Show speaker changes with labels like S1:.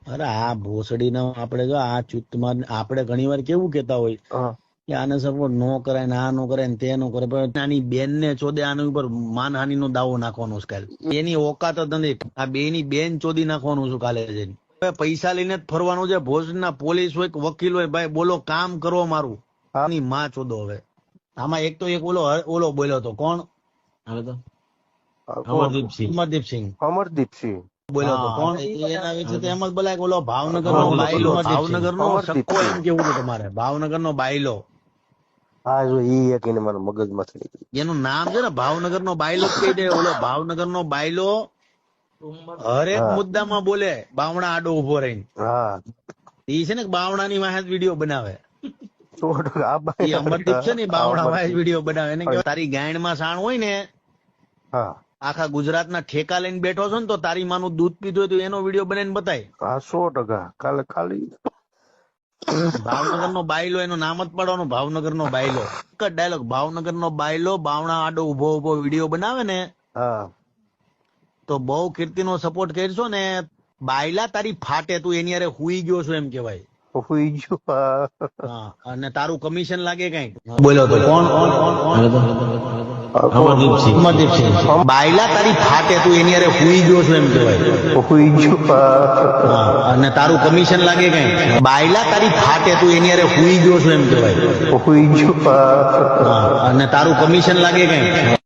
S1: અરે આ ભોસડી ના આપડે જો આ ચૂતમાં આપડે ઘણી વાર કેવું કેતા હોય
S2: હા
S1: કે આને સપોર્ટ નો કરાય ને આ નો કરાય ને તે નો કરે, પણ આની બેન ને ચોદે આની ઉપર માનહાનિ નો દાવો નાખવાનો છે કાલે. એની ઓકાત જ નથી. આ બે ની બેન ચોદી નાખવાનું છું કાલે જઈને. પૈસા લઈને જ ફરવાનું છે. ભોજના પોલીસ હોય કે વકીલ હોય, ભાઈ બોલો કામ કરો મારું. આની માં ચોદો. હવે આમાં એક તો એક ઓલો બોલ્યો તો કોણ હવે તો અમરદીપસિંહ
S2: અમરદીપસિંહ
S1: બોલ્યો તો કોણ એના વિશે તો એમ જ બોલાય કે ઓલો ભાવનગર નો બાયલો, ભાવનગર નો સક્કો એમ કેવું છે તમારે, ભાવનગર નો બાયલો.
S2: હા જો ઈ એક એને મારા મગજમાં થઈ ગયું.
S1: એનું નામ છે ને ભાવનગર નો બાયલો જ કહી દે. ઓલો ભાવનગર નો બાયલો હરેક મુદ્દામાં બોલે, બાવણા આડો ઉભો રહીને.
S2: હા
S1: ઈ છે ને બાવણા ની વાહે વિડીયો બનાવે.
S2: 100% આ
S1: ઈ અમરદીપ છે ને બાવણા વાહે
S2: અમરદીપ.
S1: વિડીયો બનાવે. એને કહેવાય તારી ગાયણ માં સાણ હોય ને,
S2: હા
S1: આખા ગુજરાતના ઠેકા લઈને બેઠો છો ને, તો તારી માનું દૂધ પીધું હોય તો એનો વિડીયો બનાવીને બતાય.
S2: હા 100% કાલે ખાલી
S1: ભાવનગર નો બાયલો, એનું નામ જ પડવાનું ભાવનગર નો બાયલો. એક જ ડાયલોગ, ભાવનગર નો બાયલો બાવણા આડો ઉભો ઉભો વિડીયો બનાવે ને,
S2: હા
S1: તો બહુ કીર્તિ નો સપોર્ટ કરશો ને, બાયલા તારી ફાટે, તું એની હારે હુઈ ગયો છો એમ કેવાય.
S2: હુઈ ગયું.
S1: હા, અને તારું કમિશન લાગે કઈક. બોલો તો કોણ? અમરદીપસિંહ. બાયલા તારી ફાટે, તું એની હારે હુઈ ગયો છો એમ કેવાય.
S2: હુઈ ગયું.
S1: હા, અને તારું કમિશન લાગે કઈક. બાયલા તારી ફાટે, તું એની હારે હુઈ ગયો છો એમ કેવાય.
S2: હુઈ ગયું.
S1: હા, અને તારું કમિશન લાગે કઈક.